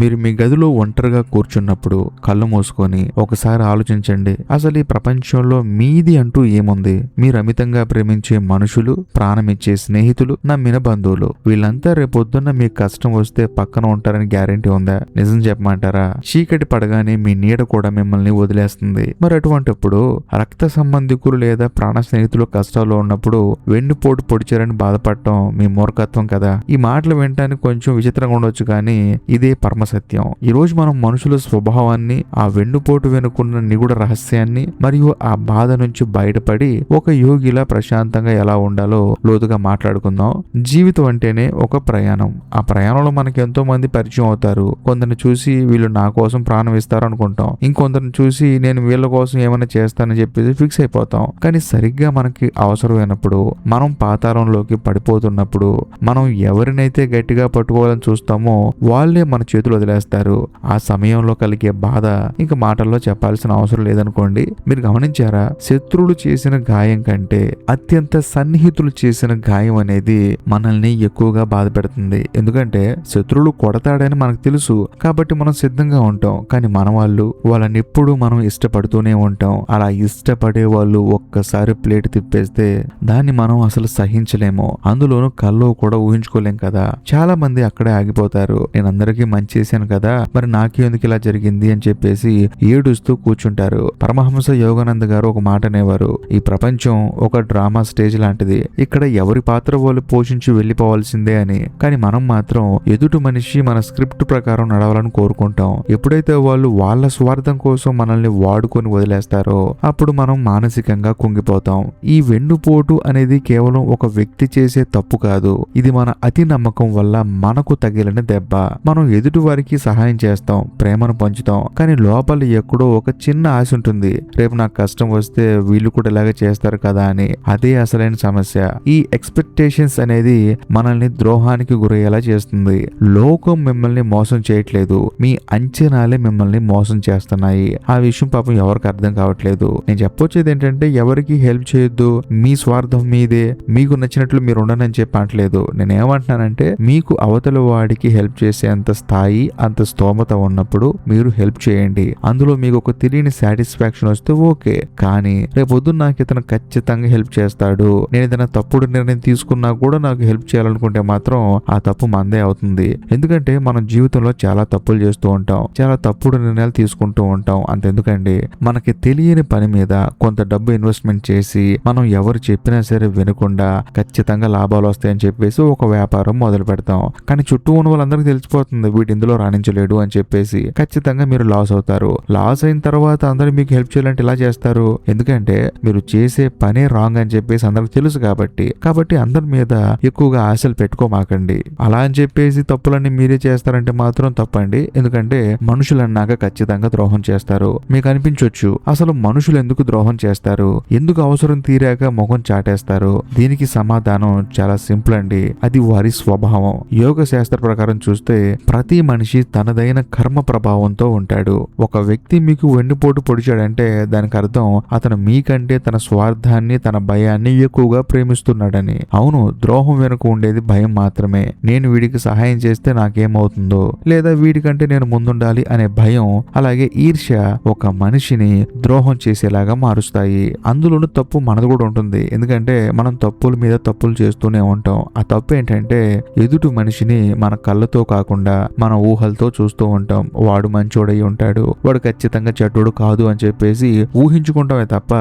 మీరు మీ గదిలో ఒంటరిగా కూర్చున్నప్పుడు కళ్ళు మూసుకొని ఒకసారి ఆలోచించండి, అసలు ఈ ప్రపంచంలో మీది అంటూ ఏముంది? మీరు అమితంగా ప్రేమించే మనుషులు, ప్రాణమిచ్చే స్నేహితులు, నమ్మిన బంధువులు, వీళ్ళంతా రేపొద్దున్న మీకు కష్టం వస్తే పక్కన ఉంటారని గ్యారెంటీ ఉందా? నిజం చెప్పమంటారా? చీకటి పడగానే మీ నీడ కూడా మిమ్మల్ని వదిలేస్తుంది. మరి అటువంటిప్పుడు రక్త సంబంధికులు లేదా ప్రాణ స్నేహితులు కష్టాల్లో ఉన్నప్పుడు వెన్నుపోటు పొడిచారని బాధపడటం మీ మూర్ఖత్వం కదా. ఈ మాటలు వినటానికి కొంచెం విచిత్రంగా ఉండొచ్చు, కానీ ఇదే పరమసత్యం. ఈ రోజు మనం మనుషుల స్వభావాన్ని, ఆ వెన్నుపోటు వెనుకున్న నిగూఢ రహస్యాన్ని మరియు ఆ బాధ నుంచి బయటపడి ఒక యోగిలా ప్రశాంతంగా ఎలా ఉండాలో లోతుగా మాట్లాడుకుందాం. జీవితం అంటేనే ఒక ప్రయాణం. ఆ ప్రయాణంలో మనకి ఎంతో మంది పరిచయం అవుతారు. కొందరిని చూసి వీళ్ళు నా కోసం ప్రాణం ఇస్తారు అనుకుంటాం, ఇంకొందరిని చూసి నేను వీళ్ళ కోసం ఏమైనా చేస్తానని చెప్పేసి ఫిక్స్ అయిపోతాం. కానీ సరిగ్గా మనకి అవసరమైనప్పుడు, మనం పాతాళంలోకి పడిపోతున్నప్పుడు, మనం ఎవరినైతే గట్టిగా పట్టుకోవాలని చూస్తామో వాళ్ళే మన చేతులు వదిలేస్తారు. ఆ సమయంలో కలిగే బాధ ఇంకా మాటల్లో చెప్పాల్సిన అవసరం లేదనుకోండి. మీరు గమనించారా? శత్రువులు చేసిన గాయం కంటే అత్యంత సన్నిహితులు చేసిన గాయం అనేది మనల్ని ఎక్కువగా బాధ పెడుతుంది. ఎందుకంటే శత్రువులు కొడతాడని మనకు తెలుసు కాబట్టి మనం సిద్ధంగా ఉంటాం. కానీ మన వాళ్ళని ఎప్పుడు మనం ఇష్టపడుతూనే ఉంటాం. అలా ఇష్టపడే వాళ్ళు ఒక్కసారి ప్లేట్ తిప్పేస్తే దాన్ని మనం అసలు సహించలేము. అందులోనూ కల్లో కూడా ఊహించుకోలేం కదా. చాలా మంది అక్కడే ఆగిపోతారు. నేను అందరికీ మంచి చేశాను కదా, మరి నాకే ఎందుకు ఇలా జరిగింది అని చెప్పేసి ఏడుస్తూ కూర్చుంటారు. పరమహంస యోగానంద గారు ఒక మాట అనేవారు, ఈ ప్రపంచం ఒక డ్రామా స్టేజ్ లాంటిది. ఇక్కడ ఎవరి పాత్ర వాళ్ళు పోషించి వెళ్లిపోవాల్సిందే అని. కానీ మనం మాత్రం ఎదుటి మనిషి మన స్క్రిప్ట్ ప్రకారం నడవాలని కోరుకుంటాం. ఎప్పుడైతే వాళ్ళు వాళ్ళ స్వార్థం కోసం మనల్ని వాడుకొని వదిలేస్తారో అప్పుడు మనం మానసికంగా కుంగిపోతాం. ఈ వెన్నుపోటు అనేది కేవలం ఒక వ్యక్తి చేసే తప్పు కాదు. ఇది మన అతి నమ్మకం వల్ల మనకు తగిలిన దెబ్బ. మనం ఎదుటి వారికి సహాయం చేస్తాం, ప్రేమను పంచుతాం, కానీ లోపల ఎక్కడో ఒక చిన్న ఆశ ఉంటుంది, రేపు నాకు కష్టం వస్తే వీళ్ళు కూడా ఇలాగే చేస్తారు కదా అని. అదే అసలైన సమస్య. ఈ ఎక్స్పెక్టేషన్స్ అనేది మనల్ని ద్రోహానికి గురయ్యేలా చేస్తుంది. లోకం మిమ్మల్ని మోసం చేయట్లేదు, మీ అంచనాలే మిమ్మల్ని మోసం చేస్తున్నాయి. ఆ విషయం పాపం ఎవరికి అర్థం కావట్లేదు. నేను చెప్పొచ్చేది ఏంటంటే, ఎవరికి హెల్ప్ చేయొద్దు, మీ స్వార్థం మీదే, మీకు నచ్చినట్లు మీరు ఉండనని చెప్పి అనట్లేదు. నేనేమంటున్నానంటే, మీకు అవతల వాడికి హెల్ప్ చేసే అంత స్థాయి, అంత స్తోమత ఉన్నప్పుడు మీరు హెల్ప్ చేయండి. అందులో మీకు ఒక తెలియని సాటిస్ఫాక్షన్ వస్తే ఓకే. కానీ రేపొద్దు నాకు ఇతను ఖచ్చితంగా హెల్ప్ చేస్తాడు, నేను ఏదైనా తప్పుడు నిర్ణయం తీసుకున్నా కూడా నాకు హెల్ప్ చేయాలనుకుంటే మాత్రం ఆ తప్పు మందే అవుతుంది. ఎందుకంటే మనం జీవితంలో చాలా తప్పులు చేస్తూ ఉంటాం, చాలా తప్పుడు నిర్ణయాలు తీసుకుంటూ ఉంటాం. అంతెందుకండి, మనకి తెలియని పని మీద కొంత డబ్బు ఇన్వెస్ట్మెంట్ చేసి మనం ఎవరు చెప్పినా సరే వినకుండా ఖచ్చితంగా లాభాలు వస్తాయని చెప్పేసి ఒక వ్యాపారం మొదలు పెడతాం. కానీ చుట్టూ ఉన్న వాళ్ళందరికీ తెలిసిపోతుంది వీటి ఇందులో రాణించలేడు అని చెప్పేసి. ఖచ్చితంగా మీరు లాస్ అవుతారు. లాస్ అయిన తర్వాత అందరూ మీకు హెల్ప్ చేయాలంటే ఇలా చేస్తారు, ఎందుకంటే మీరు చేసే పనే రాంగ్ అని చెప్పేసి అందరికి తెలుసు కాబట్టి అందరి మీద ఎక్కువగా ఆశలు పెట్టుకోమాకండి. అలా అని చెప్పేసి తప్పులన్నీ మీరే చేస్తారంటే మాత్రం తప్పండి. ఎందుకంటే మనుషులన్నాక ఖచ్చితంగా ద్రోహం చేస్తారు. మీకు అనిపించొచ్చు, అసలు మనుషులు ఎందుకు ద్రోహం చేస్తారు, ఎందుకు అవసరం తీరాక ముఖం చాటేస్తారు? దీనికి సమాధానం చాలా సింపుల్ అండి, అది వారి స్వభావం. యోగ శాస్త్ర ప్రకారం చూస్తే ప్రతి మనిషి తనదైన కర్మ ప్రభావంతో ఉంటాడు. ఒక వ్యక్తి మీకు వెన్నుపోటు పొడిచాడంటే దానికి అర్థం అతను మీకంటే తన స్వార్థాన్ని, తన భయాన్ని ఎక్కువగా ప్రేమిస్తున్నాడని. అవును, ద్రోహం వెనుక ఉండేది భయం మాత్రమే. నేను వీడికి సహాయం చేస్తే నాకేమవుతుందో, లేదా వీడికంటే నేను ముందుండాలి అనే భయం. అలాగే ఈర్ష్య ఒక మనిషిని ద్రోహం చేసేలాగా మారుస్తాయి. అందులోనూ తప్పు మనది కూడా ఉంటుంది. ఎందుకంటే మనం తప్పుల మీద తప్పులు చేస్తూనే ఉంటాం. ఆ తప్పు ఏంటంటే ఎదుటి మనిషిని మన కళ్ళతో కాకుండా మన ఊహలతో చూస్తూ ఉంటాం. వాడు మంచోడై ఉంటాడు, వాడు ఖచ్చితంగా చెడ్డోడు కాదు అని చెప్పేసి ఊహించుకుంటామే తప్ప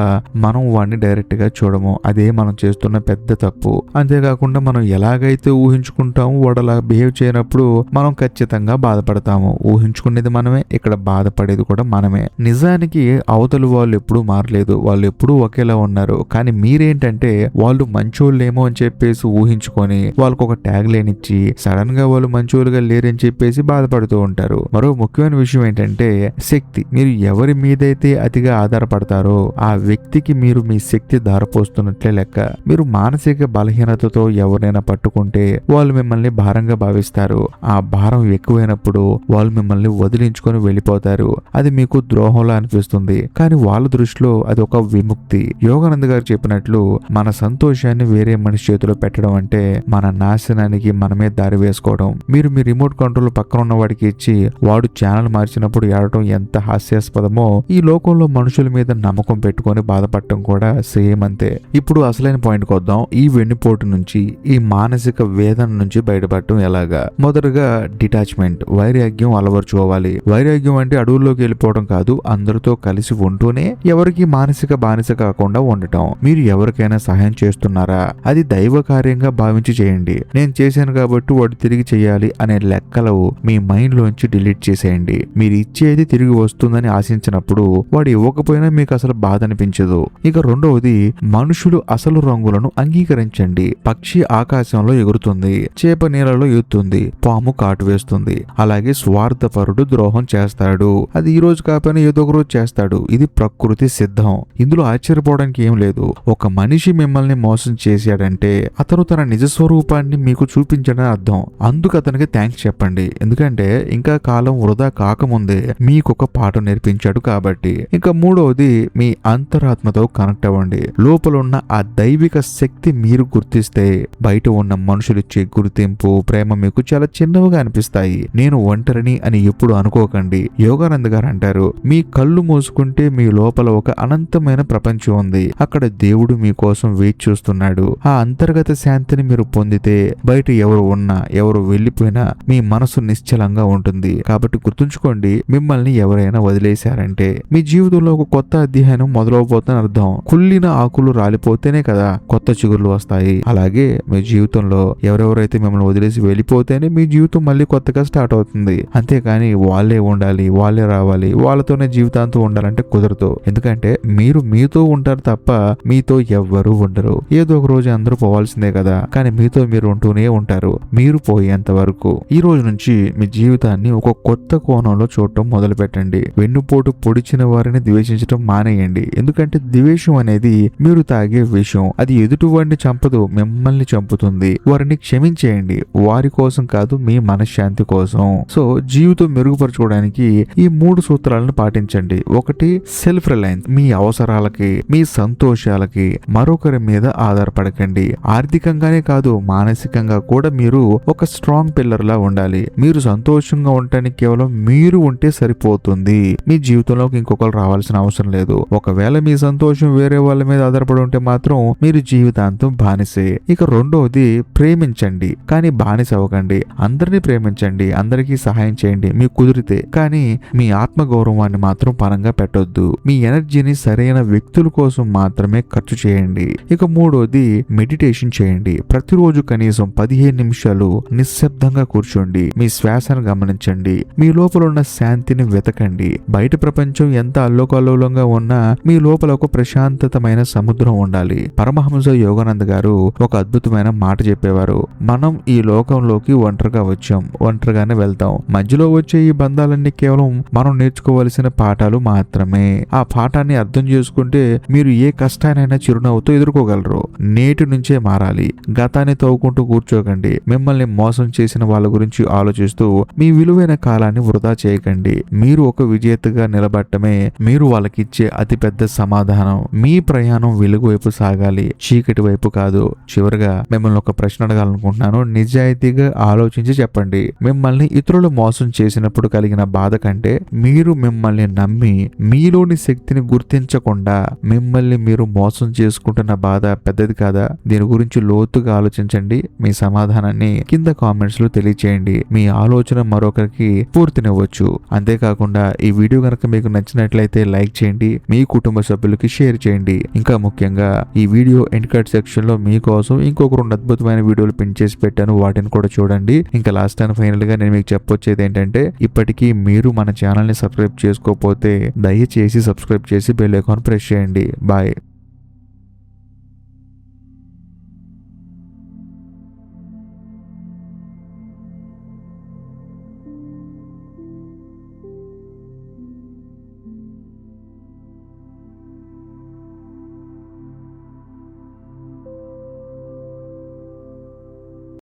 మనం వాడిని డైరెక్ట్ గా చూడము. అదే మనం చేస్తున్న పెద్ద తప్పు. అంతేకాకుండా మనం ఎలాగైతే ఊహించుకుంటామో వాడు అలా బిహేవ్ చేయనప్పుడు మనం ఖచ్చితంగా బాధపడతాము. ఊహించుకునేది మనమే, ఇక్కడ బాధపడేది కూడా మనమే. నిజానికి అవతల వాళ్ళు ఎప్పుడూ మారలేదు, వాళ్ళు ఎప్పుడూ ఒకేలా ఉన్నారు. కానీ మీరేంటంటే వాళ్ళు మంచోళ్ళేమో అని చెప్పేసి ఊహించుకొని వాళ్ళకు ఒక ట్యాగ్ లైన్ ఇచ్చి సడన్ గా వాళ్ళు మంచోళ్ళుగా లేరని చెప్పేసి బాధపడుతూ ఉంటారు. మరో ముఖ్యమైన విషయం ఏంటంటే శక్తి. మీరు ఎవరి మీదైతే అతిగా ఆధారపడతారో ఆ వ్యక్తికి మీరు మీ శక్తి ధారపోస్తున్నట్లే లెక్క. మీరు మానసిక బలహీనతతో ఎవరైనా పట్టుకుంటే వాళ్ళు మిమ్మల్ని భారంగా భావిస్తారు. ఆ భారం ఎక్కువైనప్పుడు వాళ్ళు మిమ్మల్ని వదిలించుకొని వెళ్ళిపోతారు. అది మీకు ద్రోహంలా అనిపిస్తుంది, కానీ వాళ్ళ దృష్టిలో అది ఒక విముక్తి. యోగానంద గారు చెప్పినట్లు మన సంతోషాన్ని వేరే మనిషి చేతిలో పెట్టడం అంటే మన నాశనానికి మనమే దారి వేసుకోవడం. మీరు మీ రిమోట్ కంట్రోల్ పక్కన ఉన్న ఉన్నవాడికి ఇచ్చి వాడు ఛానల్ మార్చినప్పుడు ఏడటం ఎంత హాస్యాస్పదమో ఈ లోకంలో మనుషుల మీద నమ్మకం పెట్టుకొని బాధపడటం కూడా సేమ్ అంతే. ఇప్పుడు అసలైన పాయింట్కి వద్దాం. ఈ వెన్నుపోటు నుంచి, ఈ మానసిక వేదన నుంచి బయటపడటం ఎలాగా? మొదటగా డిటాచ్మెంట్, వైరాగ్యం అలవర్చుకోవాలి. వైరాగ్యం అంటే అడవుల్లోకి వెళ్ళిపోవడం కాదు, అందరితో కలిసి ఉంటూనే ఎవరికి మానసిక బానిస కాకుండా ఉండటం. మీరు ఎవరికైనా సహాయం చేస్తున్నారా, అది దైవ కార్యంగా భావించి చేయండి. నేను చేశాను కాబట్టి వాడు తిరిగి చేయాలి అనే లెక్కలు మీ మైండ్ లోంచి డిలీట్ చేసేయండి. మీరు ఇచ్చేది తిరిగి వస్తుందని ఆశించినప్పుడు వాడు ఇవ్వకపోయినా మీకు అసలు బాధ అనిపించదు. ఇక రెండవది, మనుషులు అసలు రంగులను అంగీకరించండి. పక్షి ఆకాశంలో ఎగురుతుంది, చేప నీళ్ళలో ఎగురుతుంది, పాము కాటు వేస్తుంది. అలాగే స్వార్థపరుడు ద్రోహం చేస్తాడు. అది ఈ రోజు కాకపోయినా ఏదో ఒక రోజు చేస్తాడు. ఇది ప్రకృతి సిద్ధం. ఇందులో ఆశ్చర్యపోవడానికి ఏం లేదు. ఒక మనిషి మిమ్మల్ని మోసం చేశాడంటే అతను తన నిజ స్వరూపాన్ని మీకు చూపించడని అర్థం. అందుకు అతనికి థ్యాంక్స్ చెప్పండి. ఎందుకంటే ఇంకా కాలం వృధా కాకముందే మీకు ఒక పాఠం నేర్పించాడు కాబట్టి. ఇంకా మూడవది, మీ అంతరాత్మతో కనెక్ట్ అవ్వండి. లోపల ఉన్న ఆ దైవిక శక్తి మీరు గుర్తిస్తే బయట ఉన్న మనుషులిచ్చే గుర్తింపు, ప్రేమ మీకు చాలా చిన్నవిగా అనిపిస్తాయి. నేను ఒంటరిని అని ఎప్పుడు అనుకోకండి. యోగానంద్ గారు అంటారు, మీ కళ్ళు మూసుకుంటే మీ లోపల ఒక అనంతమైన ప్రపంచం ఉంది. అక్కడ దేవుడు మీకోసం వేచి చూస్తున్నాడు. ఆ అంతర్గత శాంతిని మీరు పొందితే బయట ఎవరు ఉన్నా ఎవరు వెళ్ళిపోయినా మీ మనసు నిశ్చలంగా ఉంటుంది. కాబట్టి గుర్తుంచుకోండి, మిమ్మల్ని ఎవరైనా వదిలేశారంటే మీ జీవితంలో ఒక కొత్త అధ్యాయం మొదలవబోతుందని అర్థం. కుళ్ళిన ఆకులు రాలిపోతేనే కదా కొత్త చిగుర్లు వస్తాయి. అలాగే మీ జీవితంలో ఎవరెవరైతే మిమ్మల్ని వదిలేసి వెళ్ళిపోతేనే మీ జీవితం మళ్ళీ కొత్తగా స్టార్ట్ అవుతుంది. అంతేకాని వాళ్ళే ఉండాలి, వాళ్ళే రావాలి, వాళ్ళతోనే జీవితాంతం ఉండాలంటే కుదరదు. ఎందుకంటే మీరు మీతో ఉంటారు తప్ప మీతో ఎవ్వరూ ఉండరు. ఏదో ఒక రోజు అందరూ పోవాల్సిందే కదా, కానీ మీతో మీరు ఉంటూనే ఉంటారు మీరు పోయేంత వరకు. ఈ రోజు నుంచి మీ జీవితాన్ని ఒక కొత్త కోణంలో చూడటం మొదలు పెట్టండి. వెన్నుపోటు పొడిచిన వారిని ద్వేషించడం మానేయండి. ఎందుకంటే ద్వేషం అనేది మీరు తాగే విషం. అది ఎదుటివాడిని చంపదు, మిమ్మల్ని చంపుతుంది. వారిని క్షమించేయండి, వారి కోసం కాదు, మీ మనశ్శాంతి కోసం. సో జీవితం మెరుగుపరచుకోవడానికి ఈ 3 సూత్రాలను పాటించండి. ఒకటి, సెల్ఫ్ రిలయన్స్. మీ అవసరాలకి, మీ సంతోషాలకి మరొకరి మీద ఆధారపడకండి. ఆర్థికంగానే కాదు, మానసికంగా కూడా మీరు ఒక స్ట్రాంగ్ పిల్లర్ లా ఉండాలి. మీరు సంతోషంగా ఉండటానికి కేవలం మీరు ఉంటే సరిపోతుంది. మీ జీవితంలోకి ఇంకొకరు రావాల్సిన అవసరం లేదు. ఒకవేళ మీ సంతోషం వేరే వాళ్ళ మీద ఆధారపడి ఉంటే మాత్రం మీరు జీవితాంతం బానిసే. ఇక రెండవది, ప్రేమించండి కానీ బానిస అవ్వకండి. అందరినీ ప్రేమించండి, అందరికీ సహాయం చేయండి మీకు కుదిరితే, కానీ మీ ఆత్మగౌరవాన్ని మాత్రం పరంగా పెట్టొద్దు. మీ ఎనర్జీని సరైన వ్యక్తుల కోసం మాత్రమే ఖర్చు చేయండి. ఇక మూడోది, మెడిటేషన్ చేయండి. ప్రతిరోజు కనీసం 15 నిమిషాలు నిశ్శబ్దంగా కూర్చోండి. మీ శ్వాసను గమనించండి. మీ లోపల ఉన్న శాంతిని వెతకండి. బయట ప్రపంచం ఎంత అల్లోకల్లోలంగా ఉన్నా మీ లోపల ఒక ప్రశాంతతమైన సముద్రం ఉండాలి. పరమహంస యోగానంద్ గారు ఒక అద్భుతమైన మాట చెప్పేవారు. మనం ఈ లోకంలోకి ఒంటరిగా వచ్చాం, ఒంటరిగానే వెళ్తాం. మధ్యలో వచ్చే ఈ బంధాలన్నీ కేవలం మనం నేర్చుకోవలసిన పాఠాలు మాత్రమే. ఆ పాఠాన్ని అర్థం చేసుకుంటే మీరు ఏ కష్టానైనా చిరునవ్వుతో ఎదుర్కోగలరు. నేటి నుంచే మారాలి. గతాన్ని తవ్వుకుంటూ కూర్చోకండి. మిమ్మల్ని మోసం చేసిన వాళ్ళ గురించి ఆలోచిస్తూ మీ విలువైన కాలాన్ని వృధా చేయకండి. మీరు ఒక విజేతగా నిలబడటమే మీరు వాళ్ళకిచ్చే అతిపెద్ద సమాధానం. మీ ప్రయాణం వెలుగు వైపు సాగాలి, చీకటి వైపు కాదు. చివరిగా మిమ్మల్ని ఒక ప్రశ్న అడగాలనుకుంటున్నాను. నిజాయితీగా ఆలోచించి చెప్పండి. మిమ్మల్ని ఇతరులు మోసం చేసినప్పుడు కలిగిన బాధ కంటే మీరు మిమ్మల్ని నమ్మి మీలోని శక్తిని గుర్తించకుండా మిమ్మల్ని మీరు మోసం చేసుకుంటున్న బాధ పెద్దది కాదా? దీని గురించి లోతుగా ఆలోచించండి. మీ సమాధానాన్ని కింద కామెంట్స్ లో తెలియచేయండి. మీ ఆలోచన మరొకరికి పూర్తినివ్వచ్చు. అంతేకాకుండా ఈ వీడియో కనుక మీకు నచ్చినట్లయితే లైక్ చేయండి, మీ కుటుంబ సభ్యులకి షేర్ చేయండి. ఇంకా ముఖ్యంగా ఈ వీడియో ఎండ్ కార్డ్ సెక్షన్ లో మీకోసం ఇంకొక 2 అద్భుతమైన వీడియోలు పిన్ చేసి పెట్టాను, వాటిని కూడా చూడండి. ఇంకా లాస్ట్ అండ్ ఫైనల్ గా నేను మీకు చెప్పొచ్చేది ఏంటంటే, ఇప్పటికీ మీరు మన ఛానల్ ని సబ్స్క్రైబ్ చేసుకోకపోతే దయచేసి సబ్స్క్రైబ్ చేసి బెల్ ఐకాన్ ప్రెస్ చేయండి. బాయ్.